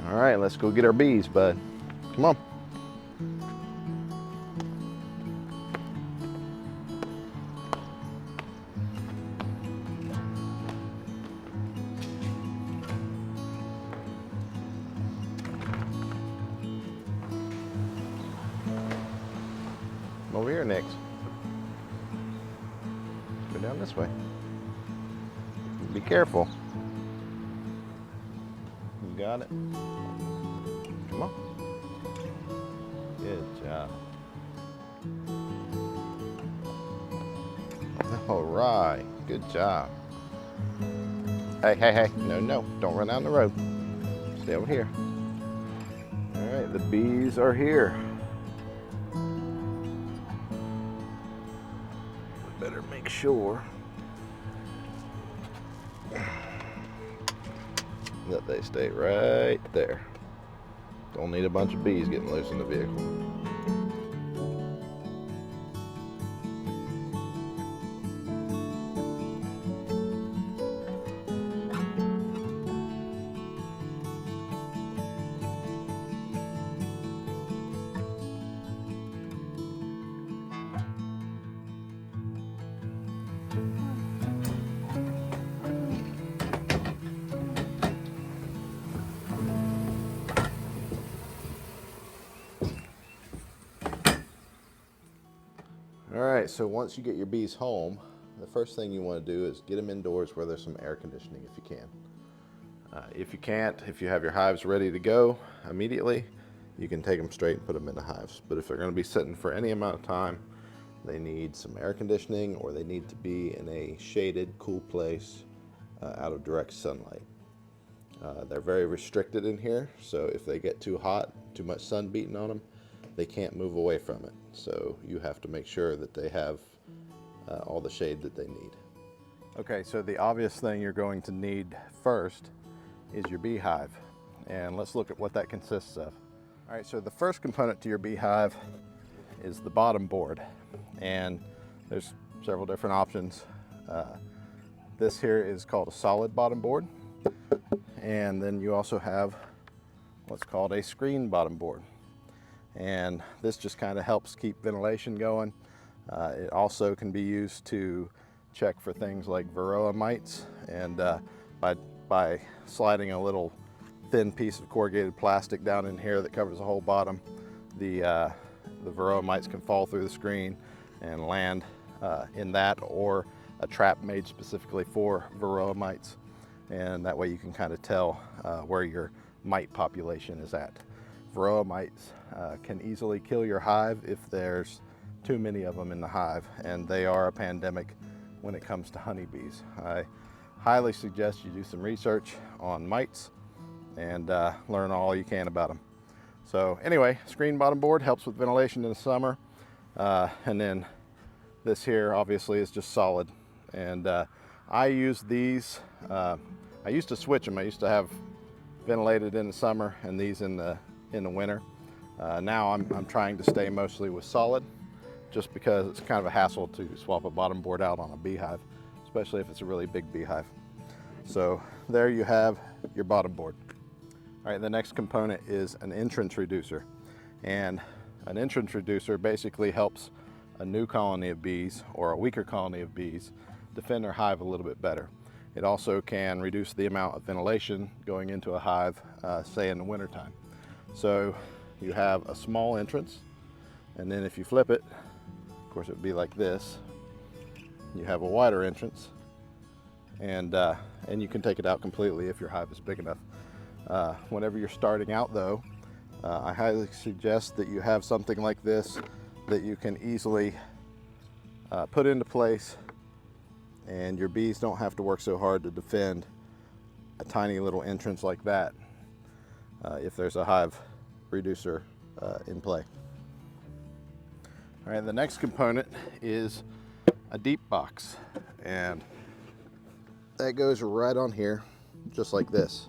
All right, let's go get our bees, bud. Come on. Over here next. Go down this way. Be careful. You got it. Come on. Good job. All right. Good job. Hey, hey, hey. No, no. Don't run down the road. Stay over here. All right. The bees are here. Better make sure that they stay right there. Don't need a bunch of bees getting loose in the vehicle. All right, so once you get your bees home, the first thing you want to do is get them indoors where there's some air conditioning if you can. If you can't, if you have your hives ready to go immediately, you can take them straight and put them in the hives. But if they're going to be sitting for any amount of time, they need some air conditioning, or they need to be in a shaded, cool place out of direct sunlight. They're very restricted in here, so if they get too hot, too much sun beating on them, they can't move away from it. So you have to make sure that they have all the shade that they need. Okay, so the obvious thing you're going to need first is your beehive. And let's look at what that consists of. All right, so the first component to your beehive is the bottom board. And there's several different options. This here is called a solid bottom board. And then you also have what's called a screen bottom board. And this just kind of helps keep ventilation going. It also can be used to check for things like varroa mites, and by sliding a little thin piece of corrugated plastic down in here that covers the whole bottom, the varroa mites can fall through the screen and land in that, or a trap made specifically for varroa mites, and that way you can kind of tell where your mite population is at. Varroa mites can easily kill your hive if there's too many of them in the hive, and they are a pandemic when it comes to honeybees. I highly suggest you do some research on mites and learn all you can about them. So anyway, screen bottom board helps with ventilation in the summer, and then this here obviously is just solid. And I use these, I used to switch them. I used to have ventilated in the summer and these in the winter. Now I'm trying to stay mostly with solid, just because it's kind of a hassle to swap a bottom board out on a beehive, especially if it's a really big beehive. So there you have your bottom board. All right, the next component is an entrance reducer. And an entrance reducer basically helps a new colony of bees or a weaker colony of bees defend their hive a little bit better. It also can reduce the amount of ventilation going into a hive, say in the wintertime. So you have a small entrance, and then if you flip it, of course it would be like this. You have a wider entrance, and you can take it out completely if your hive is big enough. Whenever you're starting out though, I highly suggest that you have something like this that you can easily put into place, and your bees don't have to work so hard to defend a tiny little entrance like that if there's a hive reducer in play. All right, the next component is a deep box, and that goes right on here, just like this.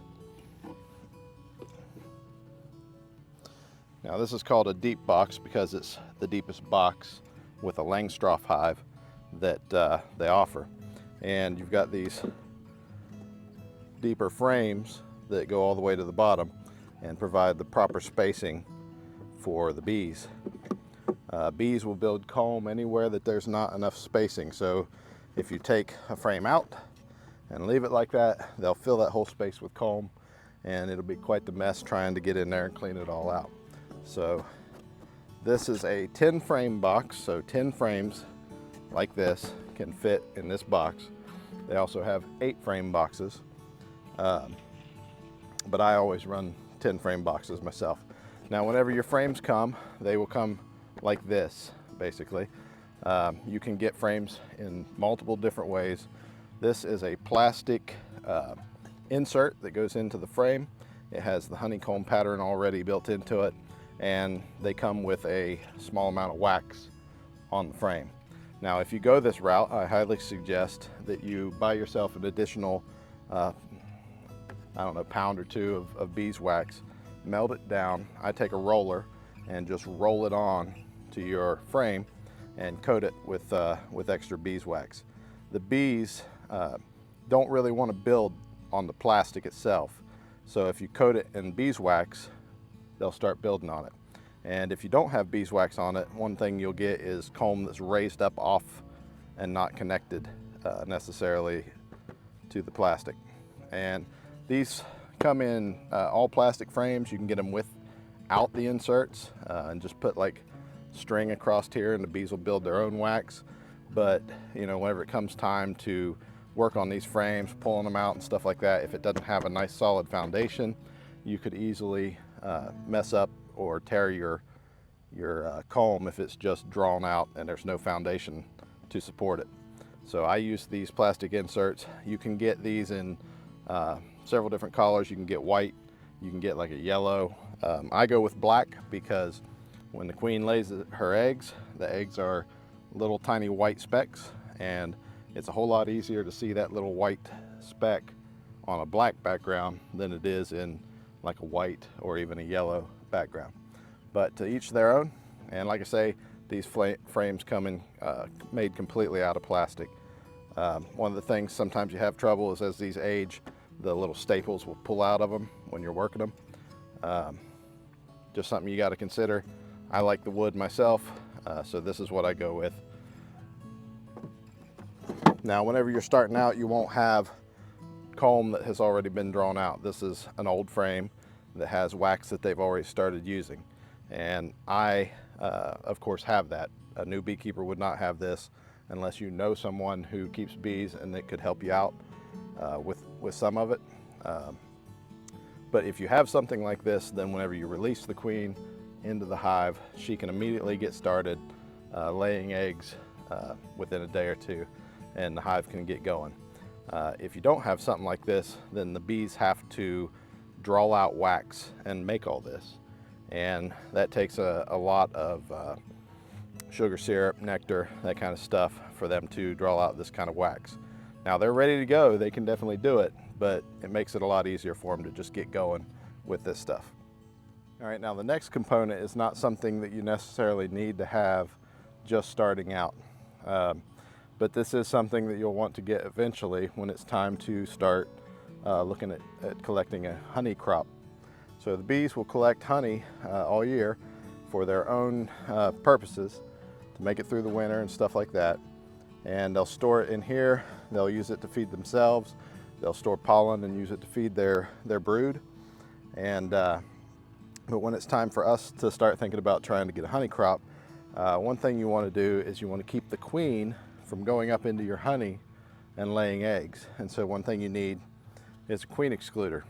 Now this is called a deep box because it's the deepest box with a Langstroth hive that they offer. And you've got these deeper frames that go all the way to the bottom, and provide the proper spacing for the bees. Bees will build comb anywhere that there's not enough spacing. So if you take a frame out and leave it like that, they'll fill that whole space with comb, and it'll be quite the mess trying to get in there and clean it all out. So this is a 10 frame box, so 10 frames like this can fit in this box. They also have 8 frame boxes, but I always run 10 frame boxes myself. Now whenever your frames come, they will come like this, basically. You can get frames in multiple different ways. This is a plastic insert that goes into the frame. It has the honeycomb pattern already built into it, and they come with a small amount of wax on the frame. Now if you go this route, I highly suggest that you buy yourself an additional I don't know, pound or two of beeswax, melt it down. I take a roller and just roll it on to your frame and coat it with extra beeswax. The bees don't really want to build on the plastic itself, so if you coat it in beeswax, they'll start building on it. And if you don't have beeswax on it, one thing you'll get is comb that's raised up off and not connected necessarily to the plastic. And these come in all plastic frames. You can get them without the inserts and just put like string across here, and the bees will build their own wax. But you know, whenever it comes time to work on these frames, pulling them out and stuff like that, if it doesn't have a nice solid foundation, you could easily mess up or tear your comb if it's just drawn out and there's no foundation to support it. So I use these plastic inserts. You can get these in several different colors. You can get white, you can get like a yellow. I go with black because when the queen lays her eggs, the eggs are little tiny white specks, and it's a whole lot easier to see that little white speck on a black background than it is in like a white or even a yellow background. But to each their own. And like I say, these frames come in made completely out of plastic. One of the things sometimes you have trouble is as these age, the little staples will pull out of them when you're working them. Just something you got to consider. I like the wood myself, so this is what I go with. Now whenever you're starting out, you won't have comb that has already been drawn out. This is an old frame that has wax that they've already started using, and I of course have that. A new beekeeper would not have this unless you know someone who keeps bees and that could help you out with some of it. But if you have something like this, then whenever you release the queen into the hive, she can immediately get started laying eggs within a day or two, and the hive can get going. If you don't have something like this, then the bees have to draw out wax and make all this, and that takes a lot of sugar syrup, nectar, that kind of stuff for them to draw out this kind of wax. Now they're ready to go, they can definitely do it, but it makes it a lot easier for them to just get going with this stuff. All right, now the next component is not something that you necessarily need to have just starting out. But this is something that you'll want to get eventually when it's time to start looking at collecting a honey crop. So the bees will collect honey all year for their own purposes, to make it through the winter and stuff like that. And they'll store it in here. They'll use it to feed themselves. They'll store pollen and use it to feed their brood. And but when it's time for us to start thinking about trying to get a honey crop, one thing you want to do is you want to keep the queen from going up into your honey and laying eggs. And so one thing you need is a queen excluder.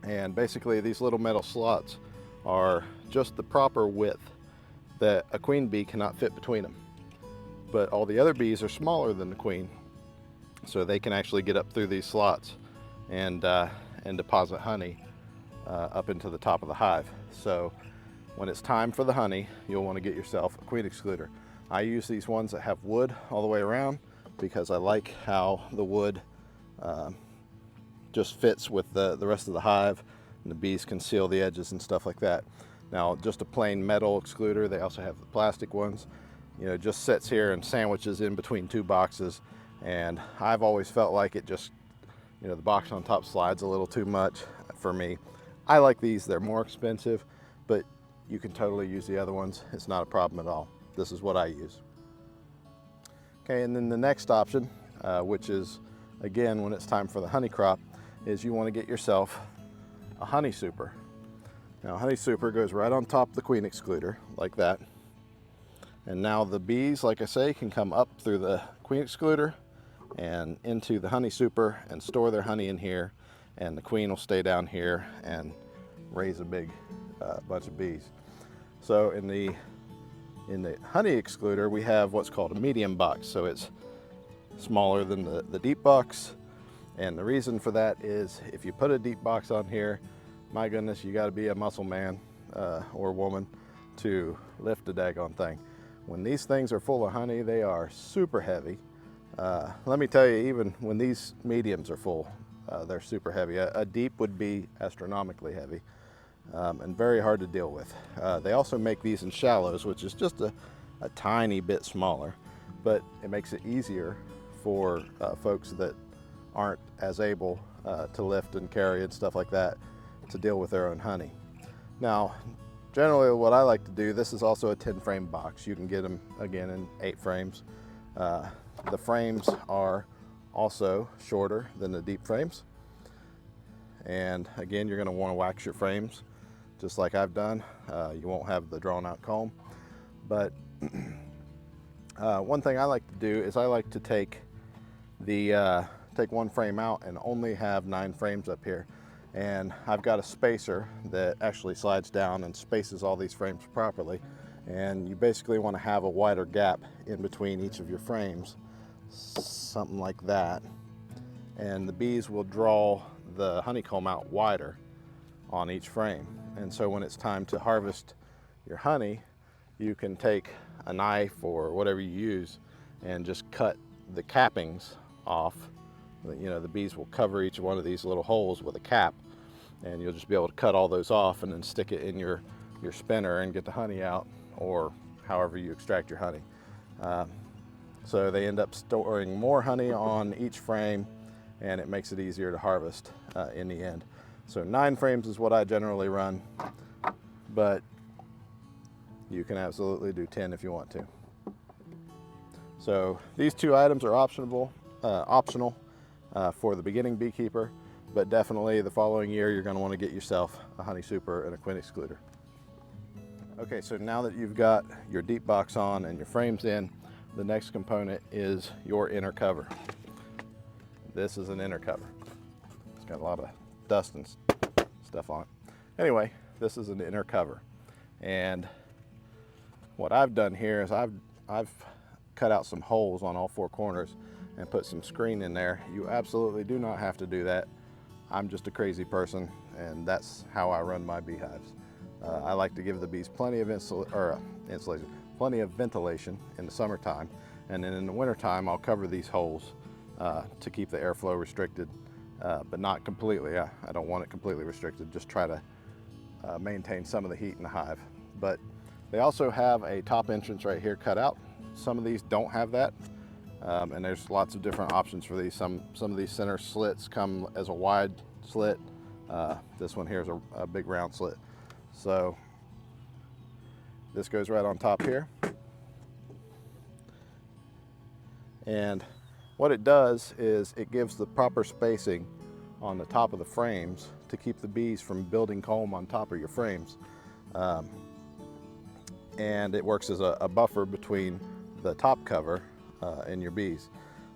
And basically these little metal slots are just the proper width that a queen bee cannot fit between them. But all the other bees are smaller than the queen, so they can actually get up through these slots and deposit honey up into the top of the hive. So when it's time for the honey, you'll want to get yourself a queen excluder. I use these ones that have wood all the way around because I like how the wood just fits with the rest of the hive, and the bees can seal the edges and stuff like that. Now just a plain metal excluder, they also have the plastic ones, you know, just sits here and sandwiches in between two boxes, and I've always felt like it just, you know, the box on top slides a little too much for me. I like these, they're more expensive, but you can totally use the other ones. It's not a problem at all. This is what I use. Okay, and then the next option, which is, again, when it's time for the honey crop, is you want to get yourself a honey super. Now, honey super goes right on top of the queen excluder, like that. And now the bees, like I say, can come up through the queen excluder and into the honey super and store their honey in here, and the queen will stay down here and raise a big bunch of bees. So in the honey excluder, we have what's called a medium box. So it's smaller than the deep box. And the reason for that is if you put a deep box on here, my goodness, you got to be a muscle man or woman to lift the daggone thing. When these things are full of honey, they are super heavy. Let me tell you, even when these mediums are full, they're super heavy. A deep would be astronomically heavy and very hard to deal with. They also make these in shallows, which is just a tiny bit smaller, but it makes it easier for folks that aren't as able to lift and carry and stuff like that to deal with their own honey. Now, generally what I like to do, this is also a 10 frame box. You can get them again in 8 frames. The frames are also shorter than the deep frames. And again, you're gonna wanna wax your frames just like I've done. You won't have the drawn out comb. But one thing I like to do is I like to take one frame out and only have 9 frames up here. And I've got a spacer that actually slides down and spaces all these frames properly. And you basically want to have a wider gap in between each of your frames, something like that. And the bees will draw the honeycomb out wider on each frame. And so when it's time to harvest your honey, you can take a knife or whatever you use and just cut the cappings off. You know, the bees will cover each one of these little holes with a cap, and you'll just be able to cut all those off and then stick it in your spinner and get the honey out, or however you extract your honey. So they end up storing more honey on each frame, and it makes it easier to harvest in the end. So 9 frames is what I generally run, but you can absolutely do 10 if you want to. So these 2 items are optional for the beginning beekeeper, but definitely the following year you're going to want to get yourself a honey super and a queen excluder. Okay, so now that you've got your deep box on and your frames in, the next component is your inner cover. This is an inner cover. It's got a lot of dust and stuff on it. Anyway, this is an inner cover, and what I've done here is I've cut out some holes on all 4 corners and put some screen in there. You absolutely do not have to do that. I'm just a crazy person, and that's how I run my beehives. I like to give the bees plenty of plenty of ventilation in the summertime, and then in the wintertime I'll cover these holes to keep the airflow restricted, but not completely. I don't want it completely restricted, just try to maintain some of the heat in the hive. But they also have a top entrance right here cut out. Some of these don't have that, and there's lots of different options for these. Some of these center slits come as a wide slit. This one here is a big round slit. So this goes right on top here. And what it does is it gives the proper spacing on the top of the frames to keep the bees from building comb on top of your frames. And it works as a buffer between the top cover and your bees.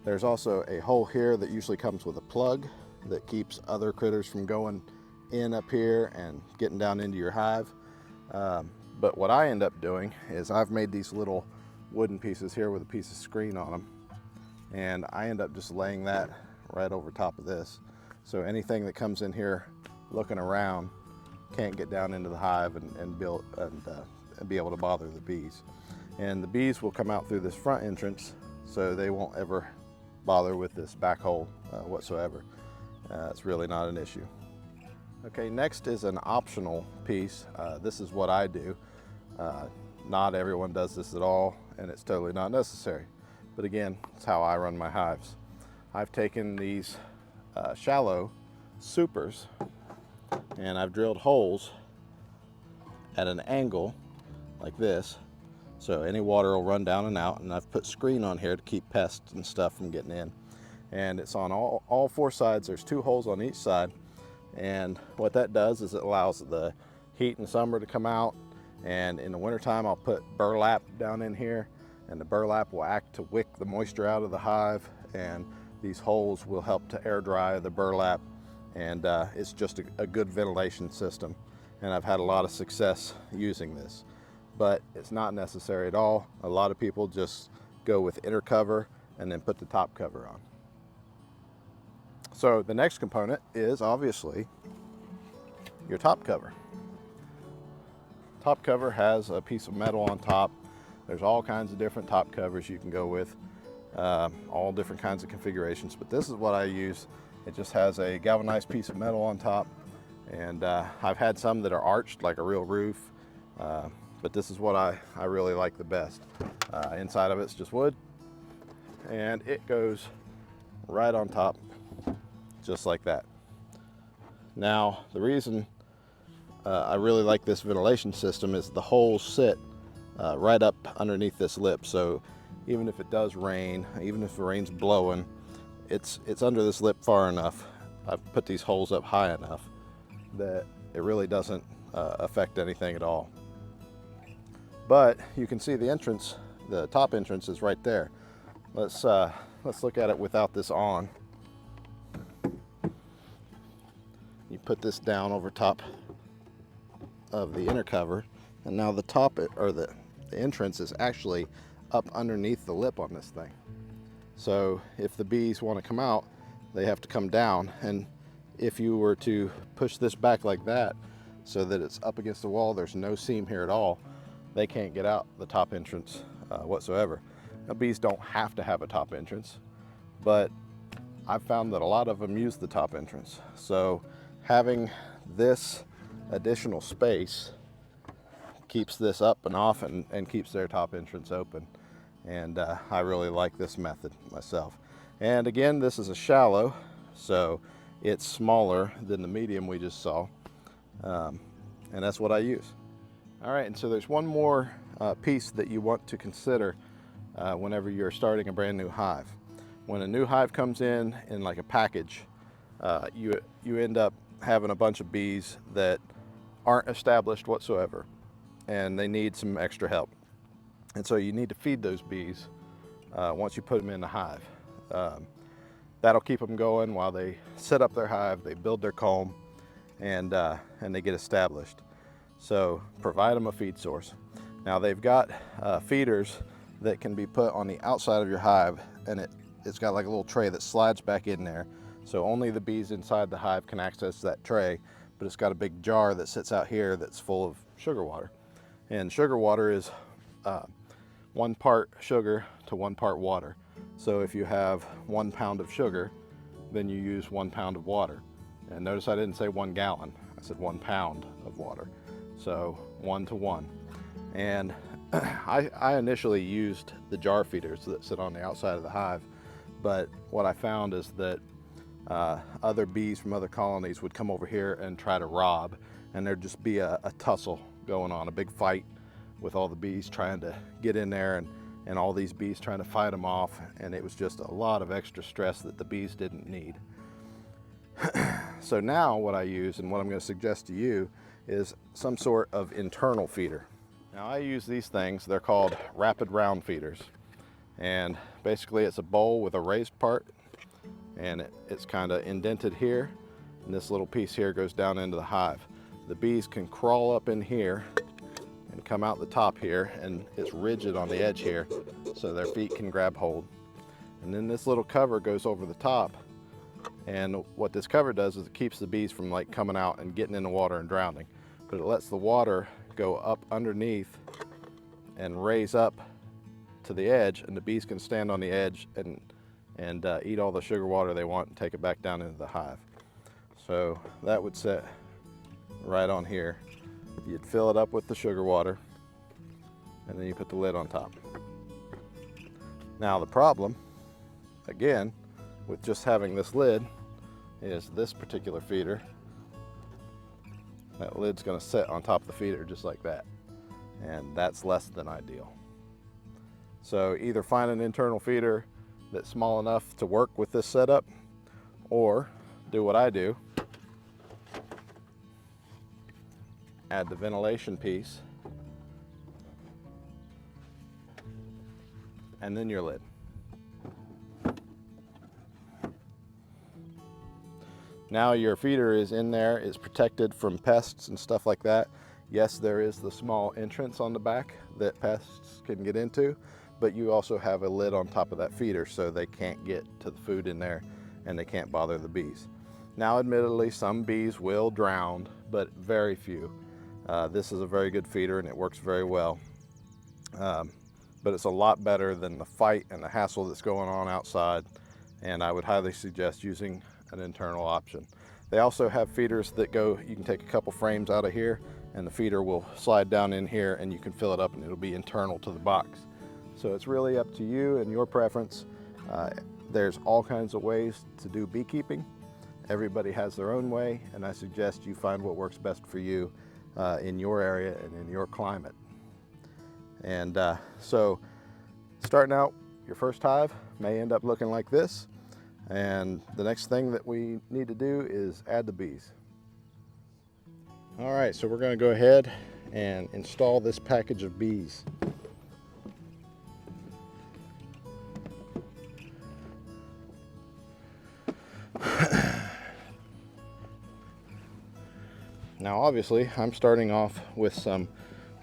There's also a hole here that usually comes with a plug that keeps other critters from going in up here and getting down into your hive. But what I end up doing is I've made these little wooden pieces here with a piece of screen on them, and I end up just laying that right over top of this. So anything that comes in here looking around can't get down into the hive and be able to bother the bees. And the bees will come out through this front entrance, so they won't ever bother with this back hole whatsoever. It's really not an issue. Okay, next is an optional piece. This is what I do. Not everyone does this at all, and it's totally not necessary. But again, it's how I run my hives. I've taken these shallow supers and I've drilled holes at an angle like this, so any water will run down and out, and I've put screen on here to keep pests and stuff from getting in. And it's on all four sides. There's 2 holes on each side, and what that does is it allows the heat in summer to come out, and in the wintertime I'll put burlap down in here, and the burlap will act to wick the moisture out of the hive, and these holes will help to air dry the burlap, and it's just a good ventilation system, and I've had a lot of success using this. But it's not necessary at all. A lot of people just go with inner cover and then put the top cover on. So the next component is obviously your top cover. Top cover has a piece of metal on top. There's all kinds of different top covers you can go with, all different kinds of configurations, but this is what I use. It just has a galvanized piece of metal on top, and I've had some that are arched like a real roof, but this is what I really like the best. Inside of it's just wood, and it goes right on top, just like that. Now, the reason I really like this ventilation system is the holes sit right up underneath this lip, so even if it does rain, even if the rain's blowing, it's under this lip far enough. I've put these holes up high enough that it really doesn't affect anything at all. But you can see the entrance, the top entrance is right there. Let's look at it without this on. You put this down over top of the inner cover, and now the top, or the entrance, is actually up underneath the lip on this thing. So if the bees want to come out, they have to come down, and if you were to push this back like that so that it's up against the wall, there's no seam here at all, they can't get out the top entrance whatsoever. Now, bees don't have to have a top entrance, but I've found that a lot of them use the top entrance. So having this additional space keeps this up and off, and keeps their top entrance open. And I really like this method myself. And again, this is a shallow, so it's smaller than the medium we just saw, and that's what I use. All right, and so there's one more piece that you want to consider whenever you're starting a brand new hive. When a new hive comes in like a package, you end up having a bunch of bees that aren't established whatsoever, and they need some extra help. And so you need to feed those bees once you put them in the hive. That'll keep them going while they set up their hive, they build their comb, and they get established. So provide them a feed source. Now, they've got feeders that can be put on the outside of your hive, and it's got like a little tray that slides back in there. So only the bees inside the hive can access that tray, but it's got a big jar that sits out here that's full of sugar water. And sugar water is 1 part sugar to 1 part water. So if you have 1 pound of sugar, then you use 1 pound of water. And notice I didn't say 1 gallon, I said 1 pound of water. So 1 to 1. And I initially used the jar feeders that sit on the outside of the hive, but what I found is that other bees from other colonies would come over here and try to rob, and there'd just be a tussle going on, a big fight with all the bees trying to get in there, and all these bees trying to fight them off, and it was just a lot of extra stress that the bees didn't need. So now what I use, and what I'm going to suggest to you, is some sort of internal feeder. Now, I use these things, they're called rapid round feeders, and basically it's a bowl with a raised part, and it's kind of indented here, and this little piece here goes down into the hive. The bees can crawl up in here and come out the top here, and it's rigid on the edge here, so their feet can grab hold. And then this little cover goes over the top, and what this cover does is it keeps the bees from like coming out and getting in the water and drowning, but it lets the water go up underneath and raise up to the edge, and the bees can stand on the edge and eat all the sugar water they want and take it back down into the hive. So that would sit right on here. You'd fill it up with the sugar water, and then you put the lid on top. Now, the problem, again, with just having this lid is this particular feeder that lid's going to sit on top of the feeder just like that, and that's less than ideal. So either find an internal feeder that's small enough to work with this setup, or do what I do, add the ventilation piece, and then your lid. Now your feeder is in there, it's protected from pests and stuff like that. Yes, there is the small entrance on the back that pests can get into, but you also have a lid on top of that feeder so they can't get to the food in there and they can't bother the bees. Now, admittedly, some bees will drown, but very few. This is a very good feeder and it works very well. But it's a lot better than the fight and the hassle that's going on outside, and I would highly suggest using an internal option. They also have feeders that go, you can take a couple frames out of here and the feeder will slide down in here and you can fill it up and it'll be internal to the box. So it's really up to you and your preference. There's all kinds of ways to do beekeeping. Everybody has their own way, and I suggest you find what works best for you in your area and in your climate. And so starting out, your first hive may end up looking like this. And the next thing that we need to do is add the bees. All right, so we're going to go ahead and install this package of bees. Now obviously I'm starting off with some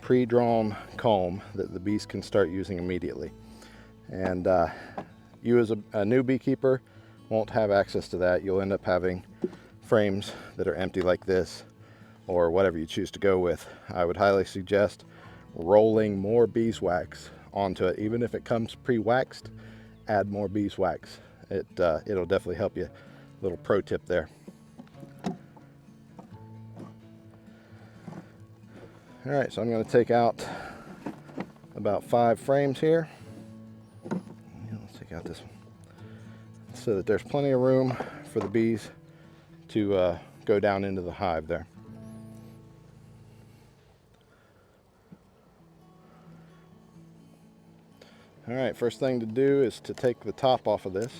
pre-drawn comb that the bees can start using immediately. And you as a new beekeeper won't have access to that. You'll end up having frames that are empty like this, or whatever you choose to go with. I would highly suggest rolling more beeswax onto it. Even if it comes pre-waxed, add more beeswax. It'll definitely help you. Little pro tip there. All right, so I'm going to take out about 5 frames here. Let's take out this one so that there's plenty of room for the bees to go down into the hive there. All right, first thing to do is to take the top off of this.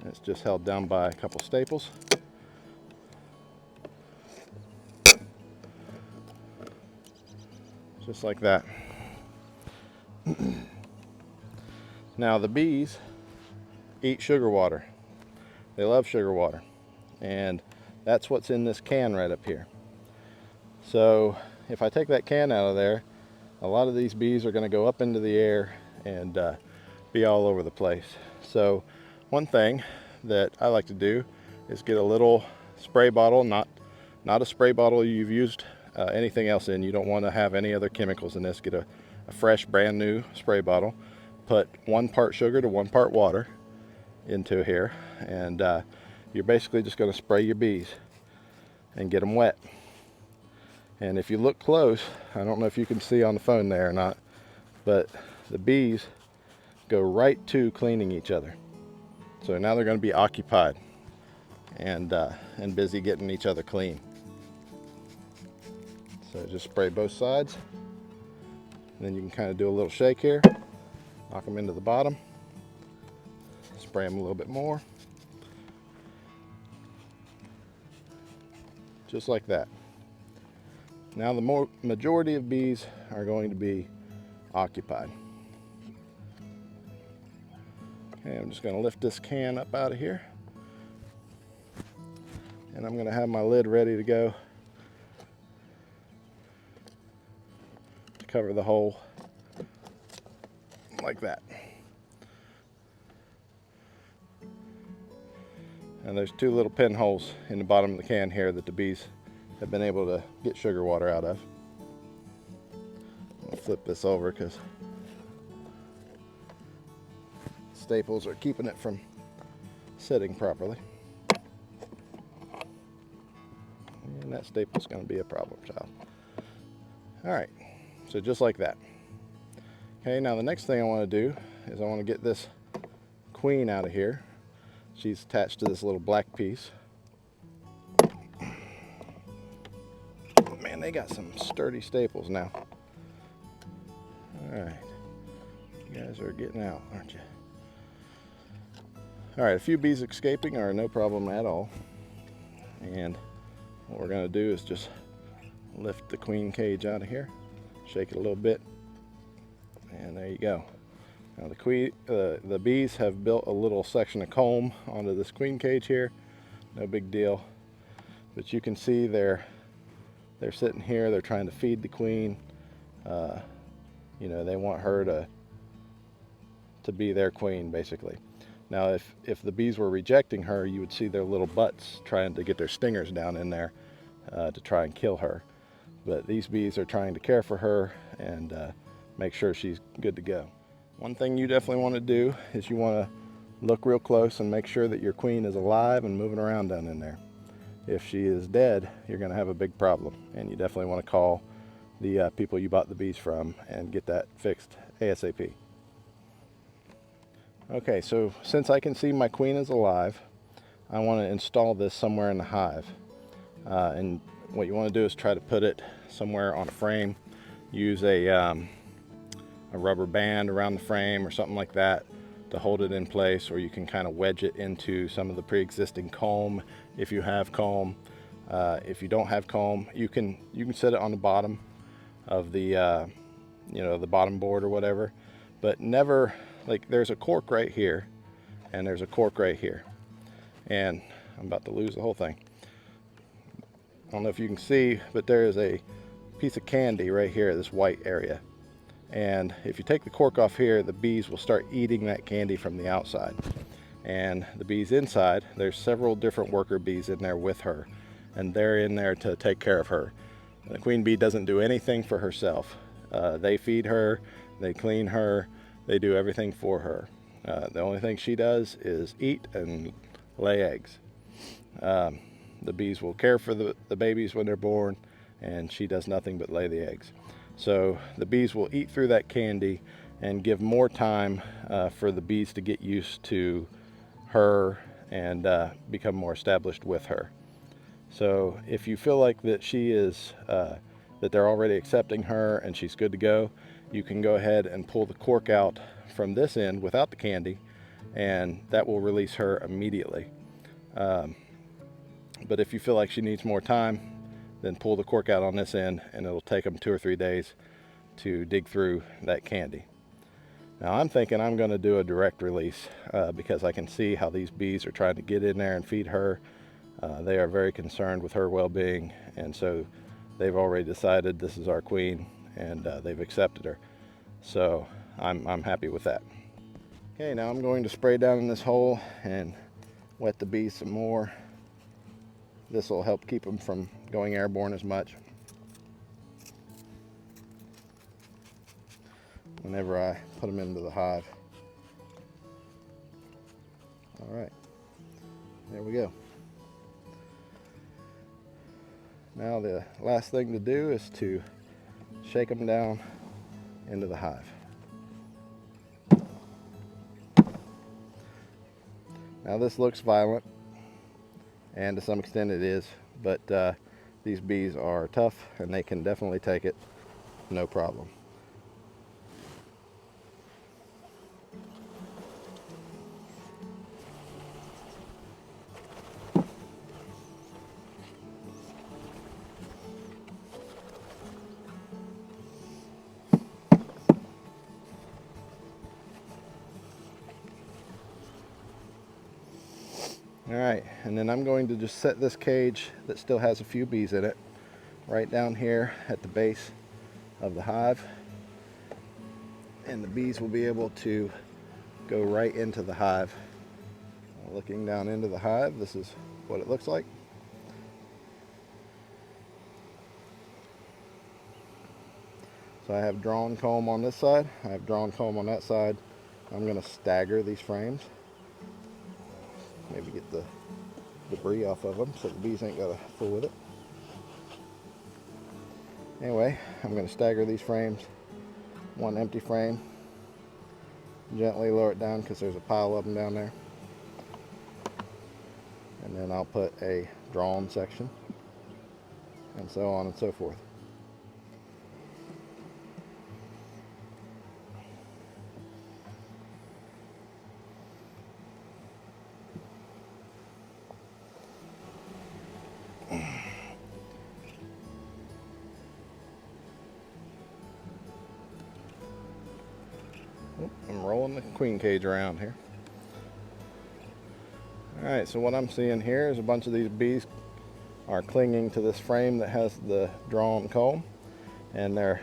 It's just held down by a couple staples. Just like that. Now the bees eat sugar water. They love sugar water, and that's what's in this can right up here. So if I take that can out of there, a lot of these bees are going to go up into the air and be all over the place. So one thing that I like to do is get a little spray bottle, not a spray bottle you've used anything else in. You don't want to have any other chemicals in this. Get a fresh brand new spray bottle, put 1 part sugar to 1 part water into here, and you're basically just going to spray your bees and get them wet. And if you look close, I don't know if you can see on the phone there or not, but the bees go right to cleaning each other. So now they're going to be occupied and busy getting each other clean. So just spray both sides, and then you can kind of do a little shake here, knock them into the bottom, spray them a little bit more, just like that. Now the majority of bees are going to be occupied. Okay, I'm just going to lift this can up out of here, and I'm going to have my lid ready to go to cover the hole like that. And there's 2 little pinholes in the bottom of the can here that the bees have been able to get sugar water out of. I'll flip this over because staples are keeping it from sitting properly. And that staple's going to be a problem child. All right, so just like that. Okay, now the next thing I want to do is I want to get this queen out of here. She's attached to this little black piece. they got some sturdy staples now. All right, you guys are getting out, aren't you? All right, a few bees escaping are no problem at all. And what we're gonna do is just lift the queen cage out of here, shake it a little bit, and there you go. Now the bees have built a little section of comb onto this queen cage here. No big deal, but you can see they're sitting here. They're trying to feed the queen. You know, they want her to be their queen, basically. Now, if the bees were rejecting her, you would see their little butts trying to get their stingers down in there to try and kill her. But these bees are trying to care for her and make sure she's good to go. One thing you definitely want to do is you want to look real close and make sure that your queen is alive and moving around down in there. If she is dead, you're going to have a big problem, and you definitely want to call the people you bought the bees from and get that fixed ASAP. Okay, so since I can see my queen is alive, I want to install this somewhere in the hive. And what you want to do is try to put it somewhere on a frame. Use a rubber band around the frame or something like that to hold it in place, or you can kind of wedge it into some of the pre-existing comb if you have comb. If you don't have comb, you can set it on the bottom of the the bottom board or whatever, but never, like, there's a cork right here and there's a cork right here, and I'm about to lose the whole thing. I don't know if you can see, but there is a piece of candy right here, this white area. And if you take the cork off here, the bees will start eating that candy from the outside. And the bees inside, there's several different worker bees in there with her, and they're in there to take care of her. The queen bee doesn't do anything for herself. They feed her, they clean her, they do everything for her. The only thing she does is eat and lay eggs. The bees will care for the babies when they're born, and she does nothing but lay the eggs. So the bees will eat through that candy and give more time for the bees to get used to her and become more established with her. So if you feel like that she is, that they're already accepting her and she's good to go, you can go ahead and pull the cork out from this end without the candy, and that will release her immediately. But if you feel like she needs more time, then pull the cork out on this end, and it'll take them 2 or 3 days to dig through that candy. Now I'm thinking I'm going to do a direct release because I can see how these bees are trying to get in there and feed her. They are very concerned with her well-being, and so they've already decided this is our queen, and they've accepted her. So I'm happy with that. Okay, now I'm going to spray down in this hole and wet the bees some more. This will help keep them from going airborne as much. Whenever I put them into the hive. All right, there we go. Now the last thing to do is to shake them down into the hive. Now this looks violent, and to some extent it is, but these bees are tough and they can definitely take it, no problem. All right, and then I'm going to just set this cage that still has a few bees in it right down here at the base of the hive, and the bees will be able to go right into the hive. Looking down into the hive, this is what it looks like. So I have drawn comb on this side, I have drawn comb on that side. I'm going to stagger these frames. Maybe get the debris off of them so the bees ain't got to fool with it. Anyway, I'm going to stagger these frames. One empty frame. Gently lower it down because there's a pile of them down there. And then I'll put a drawn section, and so on and so forth. the queen cage around here. Alright, so what I'm seeing here is a bunch of these bees are clinging to this frame that has the drawn comb, and they're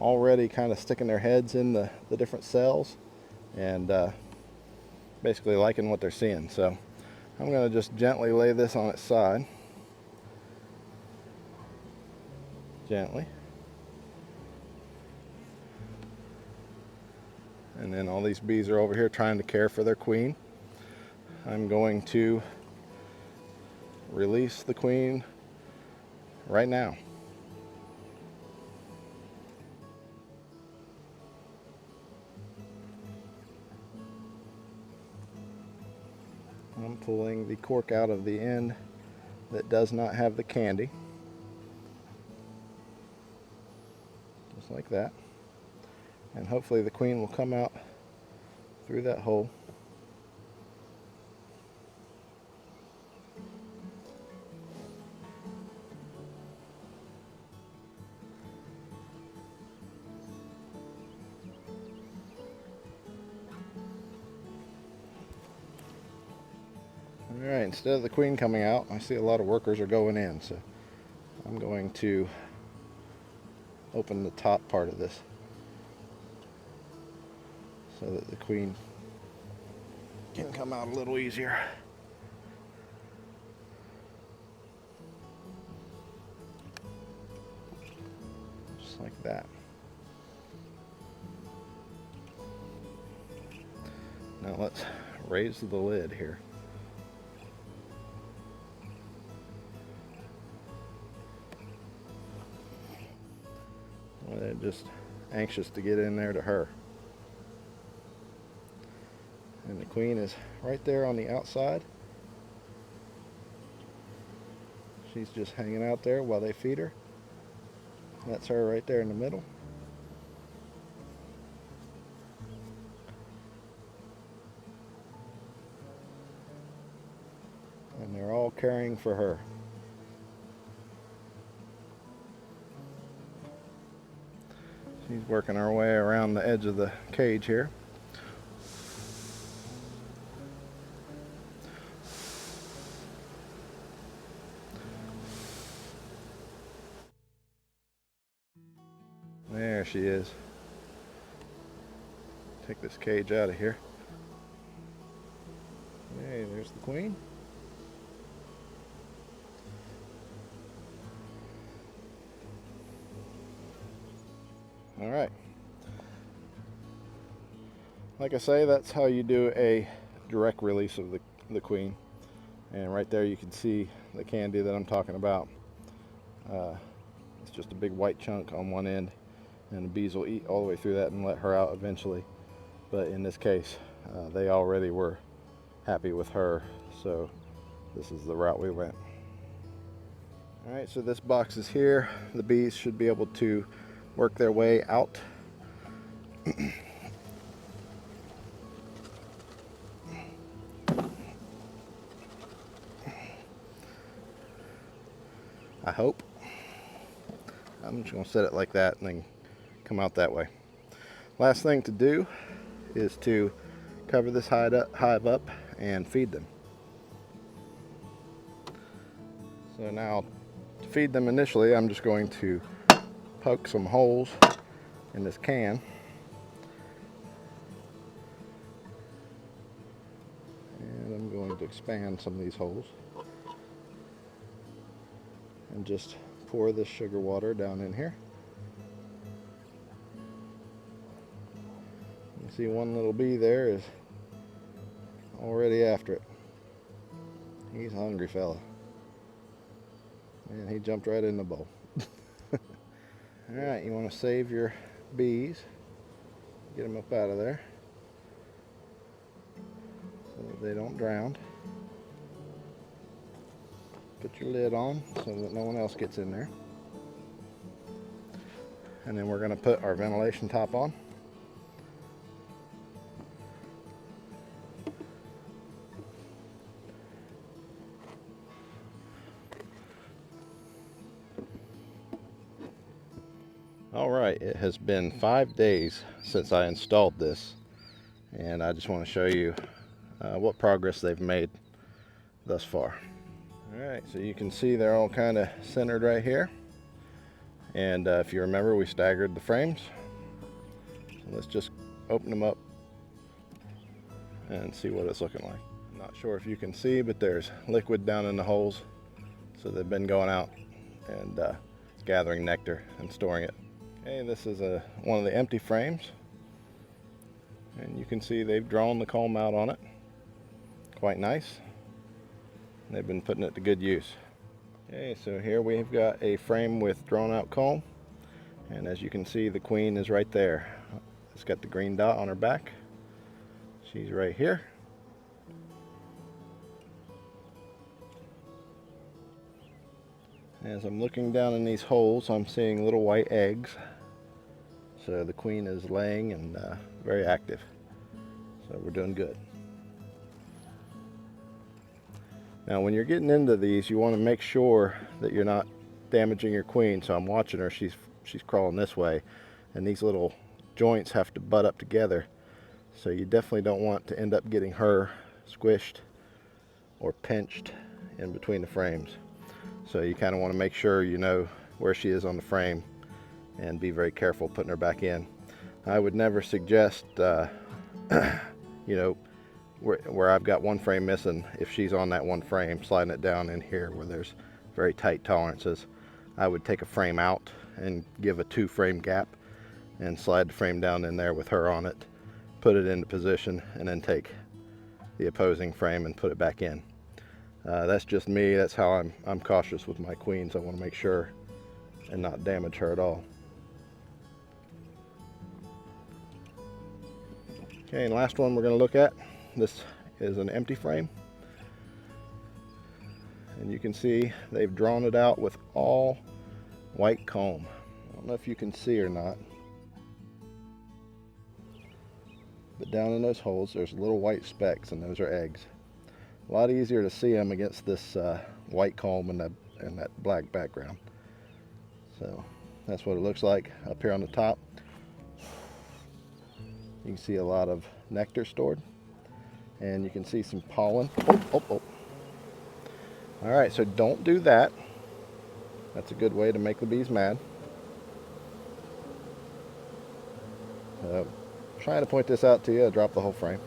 already kind of sticking their heads in the different cells and basically liking what they're seeing. So I'm going to just gently lay this on its side. Gently. And then all these bees are over here trying to care for their queen. I'm going to release the queen right now. I'm pulling the cork out of the end that does not have the candy. Just like that. And hopefully the queen will come out through that hole. Alright, instead of the queen coming out, I see a lot of workers are going in, so I'm going to open the top part of this so that the queen can come out a little easier. Just like that. Now let's raise the lid here. They're just anxious to get in there to her. And the queen is right there on the outside. She's just hanging out there while they feed her. That's her right there in the middle. And they're all caring for her. She's working her way around the edge of the cage here. There she is. Take this cage out of here. Hey, there's the queen. All right. Like I say, that's how you do a direct release of the queen. And right there you can see the candy that I'm talking about. It's just a big white chunk on one end, and the bees will eat all the way through that and let her out eventually. But in this case, they already were happy with her, so this is the route we went. All right, so this box is here. The bees should be able to work their way out. I hope. I'm just going to set it like that and then come out that way. Last thing to do is to cover this hive up and feed them. So now to feed them initially, I'm just going to poke some holes in this can. And I'm going to expand some of these holes and just pour this sugar water down in here. You see one little bee there is already after it. He's a hungry fella. And he jumped right in the bowl. Alright, you want to save your bees. Get them up out of there so that they don't drown. Put your lid on so that no one else gets in there. And then we're going to put our ventilation top on. Alright, it has been 5 days since I installed this, and I just want to show you what progress they've made thus far. Alright, so you can see they're all kind of centered right here, and if you remember, we staggered the frames. So let's just open them up and see what it's looking like. I'm not sure if you can see, but there's liquid down in the holes, so they've been going out and gathering nectar and storing it. Okay, this is one of the empty frames, and you can see they've drawn the comb out on it. Quite nice. They've been putting it to good use. Okay, so here we've got a frame with drawn out comb, and as you can see, the queen is right there. It's got the green dot on her back. She's right here. As I'm looking down in these holes, I'm seeing little white eggs. So the queen is laying and very active. So we're doing good. Now when you're getting into these, you want to make sure that you're not damaging your queen. So I'm watching her, she's crawling this way, and these little joints have to butt up together. So you definitely don't want to end up getting her squished or pinched in between the frames. So you kind of want to make sure you know where she is on the frame and be very careful putting her back in. I would never suggest, you know, where I've got one frame missing, if she's on that one frame, sliding it down in here where there's very tight tolerances. I would take a frame out and give a 2-frame gap and slide the frame down in there with her on it, put it into position, and then take the opposing frame and put it back in. That's just me. That's how I'm cautious with my queens. I want to make sure and not damage her at all. Okay, and last one we're going to look at. This is an empty frame, and you can see they've drawn it out with all white comb. I don't know if you can see or not, but down in those holes there's little white specks, and those are eggs. A lot easier to see them against this white comb and that black background. So that's what it looks like up here on the top. You can see a lot of nectar stored, and you can see some pollen. Oh. All right, so don't do that. That's a good way to make the bees mad. Trying to point this out to you, I dropped the whole frame.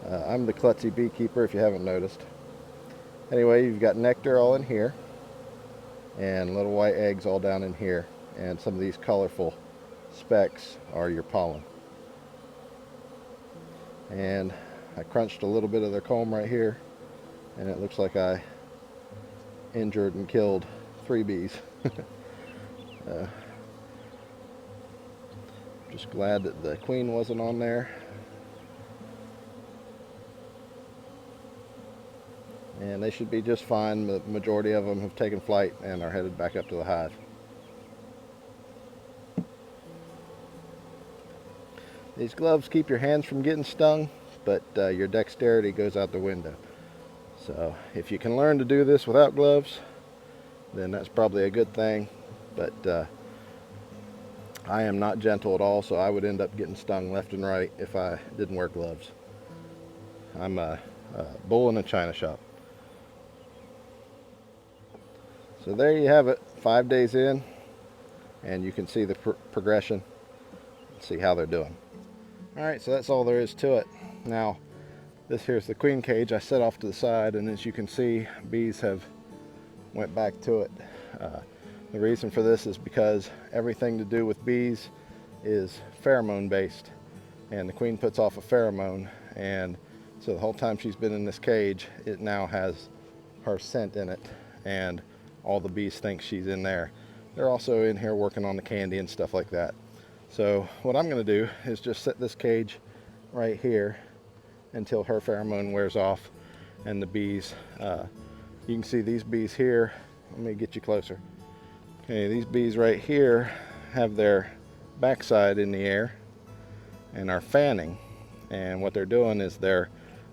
I'm the klutzy beekeeper, if you haven't noticed. Anyway, you've got nectar all in here, and little white eggs all down in here, and some of these colorful specks are your pollen. And I crunched a little bit of their comb right here, and it looks like I injured and killed 3 bees. Just glad that the queen wasn't on there. And they should be just fine. The majority of them have taken flight and are headed back up to the hive. These gloves keep your hands from getting stung, but your dexterity goes out the window. So if you can learn to do this without gloves, then that's probably a good thing. But I am not gentle at all, so I would end up getting stung left and right if I didn't wear gloves. I'm a bull in a china shop. So there you have it, 5 days in, and you can see the progression, see how they're doing. Alright, so that's all there is to it. Now, this here's the queen cage I set off to the side, and as you can see, bees have went back to it. The reason for this is because everything to do with bees is pheromone based, and the queen puts off a pheromone, and so the whole time she's been in this cage, it now has her scent in it, and all the bees think she's in there. They're also in here working on the candy and stuff like that. So what I'm going to do is just set this cage right here until her pheromone wears off, and the bees, you can see these bees here. Let me get you closer. Okay, these bees right here have their backside in the air and are fanning, and what they're doing is they're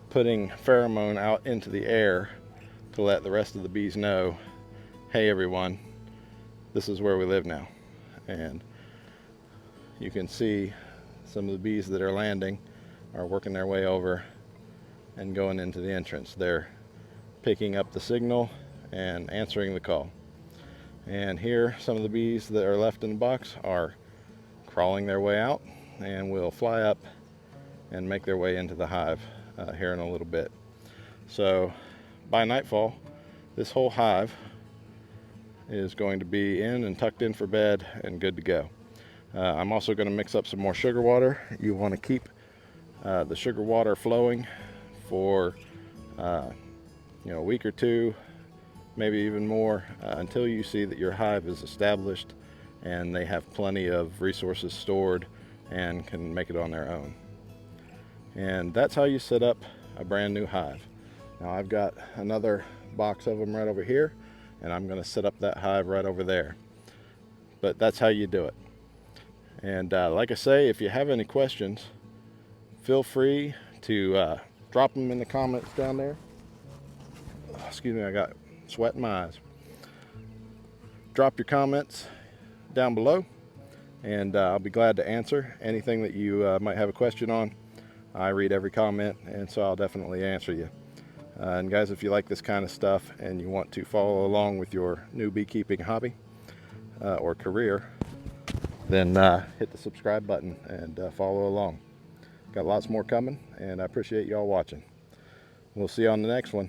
putting pheromone out into the air to let the rest of the bees know, hey everyone, this is where we live now. And you can see some of the bees that are landing are working their way over and going into the entrance. They're picking up the signal and answering the call. And here, some of the bees that are left in the box are crawling their way out and will fly up and make their way into the hive here in a little bit. So by nightfall, this whole hive is going to be in and tucked in for bed and good to go. I'm also going to mix up some more sugar water. You want to keep the sugar water flowing for a week or two, maybe even more, until you see that your hive is established and they have plenty of resources stored and can make it on their own. And that's how you set up a brand new hive. Now I've got another box of them right over here, and I'm going to set up that hive right over there. But that's how you do it. And like I say, if you have any questions, feel free to drop them in the comments down there. Excuse me, I got sweat in my eyes. Drop your comments down below, and I'll be glad to answer anything that you might have a question on. I read every comment, and so I'll definitely answer you. And guys, if you like this kind of stuff and you want to follow along with your new beekeeping hobby or career, then hit the subscribe button and follow along. Got lots more coming, and I appreciate y'all watching. We'll see you on the next one.